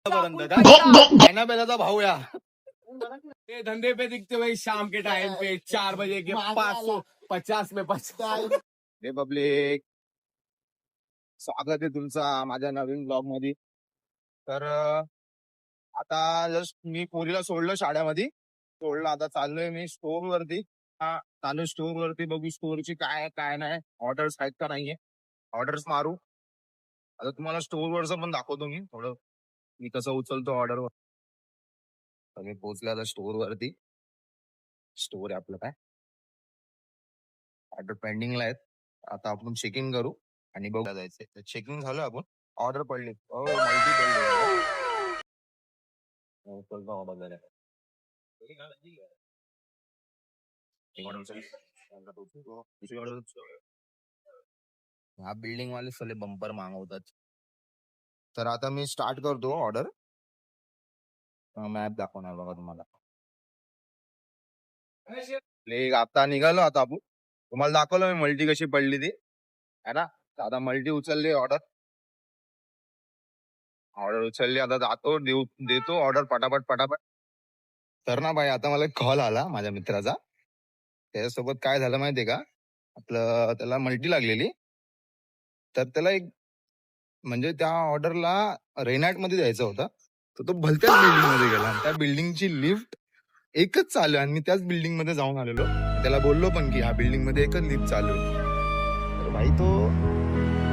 बेलाचा भाऊ या ये धंधे पे दिखते भाई शाम के टाइम पे 4 बजे के 550 में 50। हे पब्लिक, स्वागत आहे तुमचा माझ्या नवीन ब्लॉग मध्ये. तर आता जस्ट मी पोरीला सोडलं शाळेमध्ये, सोडलं आता चाललोय मी स्टोर वरती. चालू स्टोर वरती बघू स्टोरची काय काय नाही, ऑर्डर्स आहेत का नाहीये, ऑर्डर्स मारू. आता तुम्हाला स्टोर वरचं पण दाखवतो मी थोडं, मी कसं उचलतो ऑर्डर वर. मी पोहोचलो आता स्टोर वरती. स्टोर आहे आपलं, काय ऑर्डर पेंडिंगला आहेत. आता आपण चेकिंग करू आणि बघू जायचंय. चेकिंग झालं, आपण ऑर्डर पडली, माहिती पडली. ह्या बिल्डिंग वाले सगळे बंपर मागवतात. तर आता मी स्टार्ट करतो ऑर्डर. मॅप दाखवणार बघा तुम्हाला. आता निघालो, आता आपण तुम्हाला दाखवलं मी मल्टी कशी पडली ती, है ना. आता मल्टी उचलली, ऑर्डर उचलली. आता जातो, देतो ऑर्डर पटापट पटापट. तर ना भाई, आता मला एक कॉल आला माझ्या मित्राचा. त्याच्यासोबत काय झालं माहितीये का, आपलं त्याला मल्टी लागलेली. तर त्याला एक म्हणजे त्या ऑर्डरला रेनाट मध्ये द्यायचं होतं. तर तो भलत्याच बिल्डिंग मध्ये गेला. त्या बिल्डिंगची लिफ्ट एकच चालू आहे आणि मी त्याच बिल्डिंग मध्ये जाऊन आलेलो. त्याला बोललो पण की ह्या बिल्डिंग मध्ये एकच लिफ्ट चालू आहे. तर भाई तो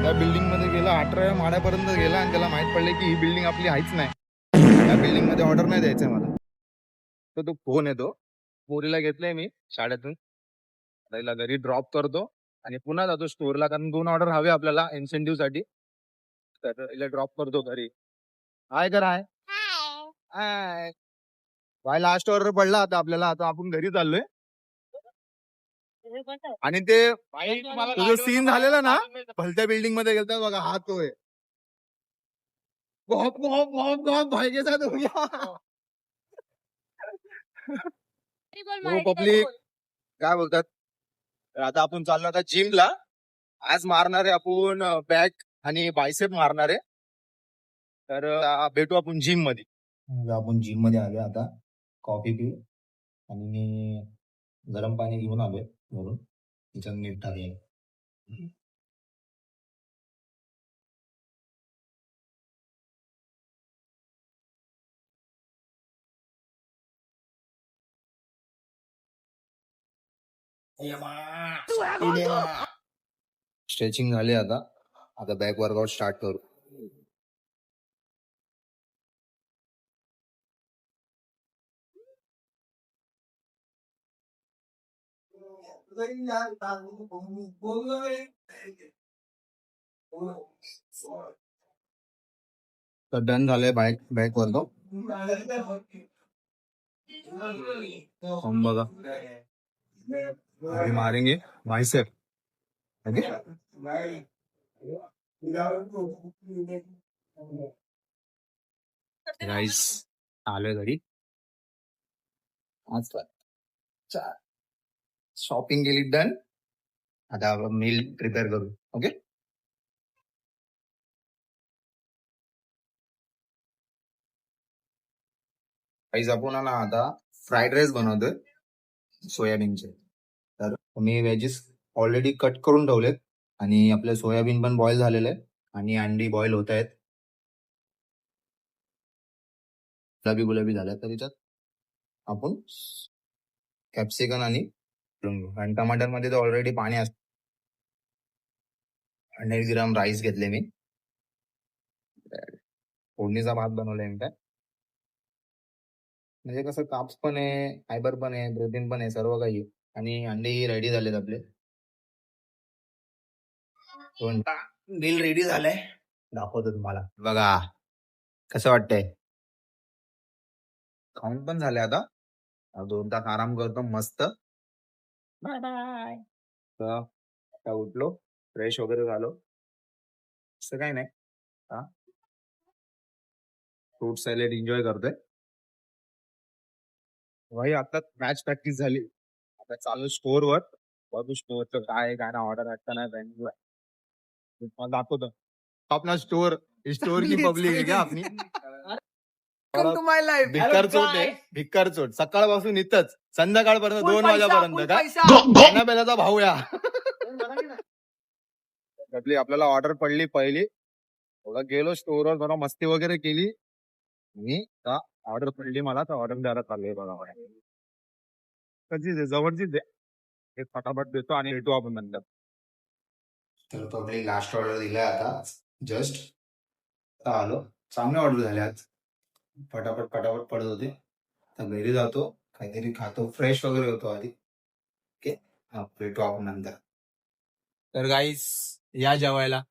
त्या बिल्डिंग मध्ये गेला, 18व्या माळ्यापर्यंत गेला आणि त्याला माहित पडले की ही बिल्डिंग आपली आहेच नाही, त्या बिल्डिंग मध्ये ऑर्डर नाही द्यायचंय मला. तर तो फोन येतो. पोरीला घेतलंय मी शाळेतून, त्याला घरी ड्रॉप करतो आणि पुन्हा जातो स्टोअरला, कारण 2 ऑर्डर हवे आपल्याला इन्सेंटिव्ह साठी. तर हिला ड्रॉप करतो घरी. हाय कर, हाय हाय. भाई लास्ट ऑर्डर पडला आता आपल्याला. आता आपण घरी चाललोय. आणि ते तुझं सीन झालेलं ना, भलत्या बिल्डिंग मध्ये गेलता बघा, हा तो आहे. भाई के साथ हो गया. पब्लिक काय बोलतात, आता आपण चाललो आता जिमला. आज मारणार आहे आपण बॅक आणि बायसेप मारणार आहे. तर भेटू आपण जिम मध्ये. आपण जिम मध्ये आलो. आता कॉफी पिऊ आणि मी गरम पाणी घेऊन आलोय वरून, तिच्यात मीठ टाकले. स्ट्रेचिंग झाले. आता आता बॅक वर्कआउट स्टार्ट करू. तर डन झालंय बॅक वर्कआउट. हम बघा, अभी मारेंगे बाइसेप. ओके गाइस, आलोय घरी. आज शॉपिंग केली, डन. आता मील प्रिपेअर करू. ओके, गाइस आपण ना आता फ्राईड राईस बनवतोय सोयाबीनचे. तर मी व्हेजेस ऑलरेडी कट करून ठेवलेत आणि आपले सोयाबीन पण बॉईल झालेले आहेत आणि अंडी बॉईल होत आहेत. गुलाबी झाल्या. तर त्याच्यात आपण कॅप्सिकन आणि टमाटर मध्ये तर ऑलरेडी पाणी असतं. 100 ग्राम राईस घेतले मी. फोडणीचा भात बनवलाय मी. काय म्हणजे कसं, काप्स पण आहे, फायबर पण आहे, प्रोटीन पण आहे, सर्व काही आहे. आणि अंडी रेडी झालेत आपले. बिल रेडी झालंय, दाखवतो तुम्हाला. बघा कसं वाटतंय. खाऊन पण झाले. आता 2 तास आराम करतो मस्त. Bye bye. आता उठलो, फ्रेश वगैरे झालो. असं काही नाही, फ्रूट सॅलेड एन्जॉय करतोय. भाई आता मॅच प्रॅक्टिस झाली. आता चालू स्टोर वर. बघू स्टोअरचं काय काय ना ऑर्डर वाटतं ना दाखवतो. अपना स्टोर, स्टोर की पब्लिक है क्या अपनी. टू माय लाईफ भिक्कार चोट आहे, भिक्कार चोट. सकाळपासून इथंच संध्याकाळपर्यंत 2 वाजेपर्यंत का पैसा बेलाचा भाऊ या. आपली आपल्याला ऑर्डर पडली पहिली, थोडा गेलो स्टोअरवर, थोडा मस्ती वगैरे केली. मी ऑर्डर पडली मला, तर ऑर्डर द्यायला चाललोय बघा. कधीच आहे, जवळचीच आहे. एक फटाफट देतो आणि भेटू आपण नंतर. तर पब्लिक लास्ट ऑर्डर दिलाय आता जस्ट आलो. चांगले ऑर्डर झाले आज, फटाफट फटाफट पडत होते. तर घरी जातो, काहीतरी खातो, फ्रेश वगैरे होतो आधी. ओके, हा भेटू आपण नंतर. तर गाईस या जेवायला.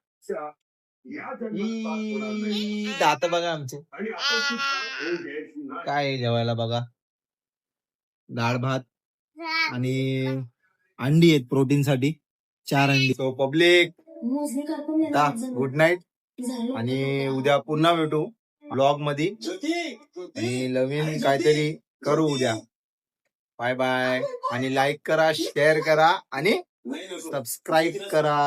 दात बघा आमचे काय आहे जेवायला बघा. डाळ भात आणि अंडी आहेत प्रोटीन साठी, 4 अंडी. सो पब्लिक गुड नाईट, आणि उद्या पुन्हा भेटू ब्लॉग मध्ये आणि नवीन काहीतरी करू उद्या. बाय बाय, आणि लाईक करा, शेअर करा आणि सबस्क्राईब करा.